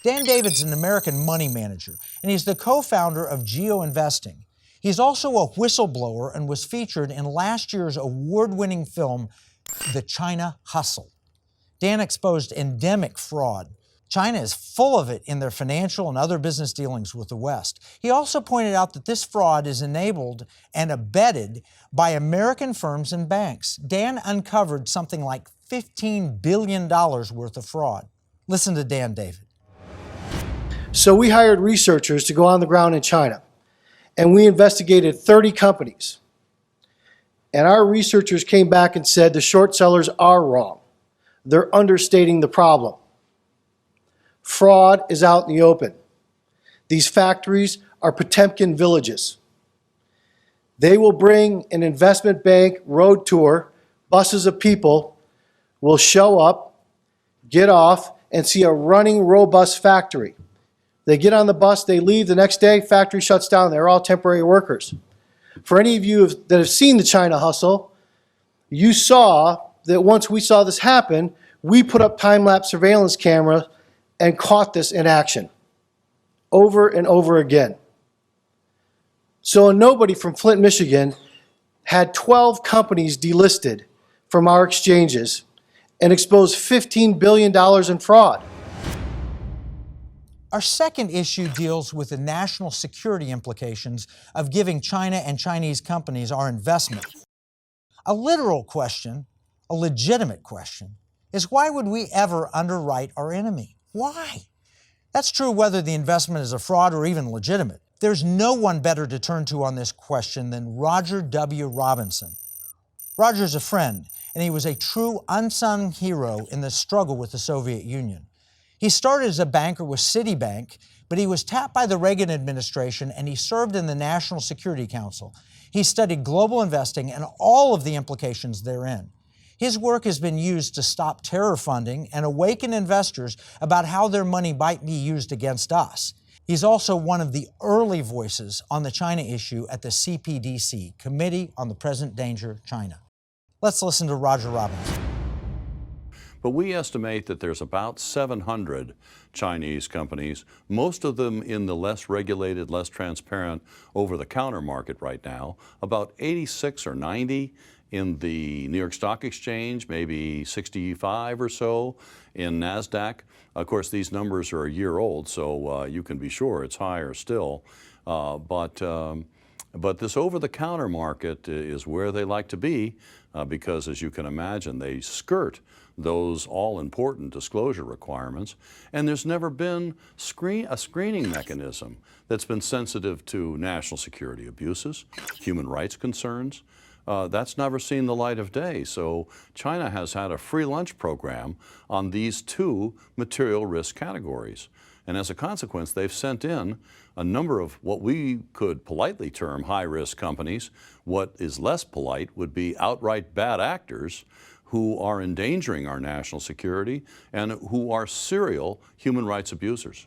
Dan David's an American money manager, and he's the co-founder of Geo Investing. He's also a whistleblower and was featured in last year's award-winning film, The China Hustle. Dan exposed endemic fraud. China is full of it in their financial and other business dealings with the West. He also pointed out that this fraud is enabled and abetted by American firms and banks. Dan uncovered something like $15 billion worth of fraud. Listen to Dan David. So we hired researchers to go on the ground in China, and we investigated 30 companies. And our researchers came back and said the short sellers are wrong. They're understating the problem. Fraud is out in the open. These factories are Potemkin villages. They will bring an investment bank road tour, buses of people will show up, get off, and see a running, robust factory. They get on the bus, they leave, the next day, factory shuts down. They're all temporary workers. For any of you that have seen the China Hustle, you saw that once we saw this happen, we put up time-lapse surveillance cameras and caught this in action over and over again. So nobody from Flint, Michigan had 12 companies delisted from our exchanges and exposed $15 billion in fraud. Our second issue deals with the national security implications of giving China and Chinese companies our investment. A literal question, a legitimate question, is why would we ever underwrite our enemy? Why? That's true whether the investment is a fraud or even legitimate. There's no one better to turn to on this question than Roger W. Robinson. Roger's a friend, and he was a true unsung hero in the struggle with the Soviet Union. He started as a banker with Citibank, but he was tapped by the Reagan administration and he served in the National Security Council. He studied global investing and all of the implications therein. His work has been used to stop terror funding and awaken investors about how their money might be used against us. He's also one of the early voices on the China issue at the CPDC, Committee on the Present Danger China. Let's listen to Roger Robinson. But we estimate that there's about 700 Chinese companies, most of them in the less regulated, less transparent over-the-counter market right now, about 86 or 90 in the New York Stock Exchange, maybe 65 or so in NASDAQ. Of course, these numbers are a year old, so you can be sure it's higher still. But this over-the-counter market is where they like to be because, as you can imagine, they skirt those all-important disclosure requirements. And there's never been a screening mechanism that's been sensitive to national security abuses, human rights concerns. That's never seen the light of day. So China has had a free lunch program on these two material risk categories. And as a consequence, they've sent in a number of what we could politely term high-risk companies. What is less polite would be outright bad actors who are endangering our national security and who are serial human rights abusers.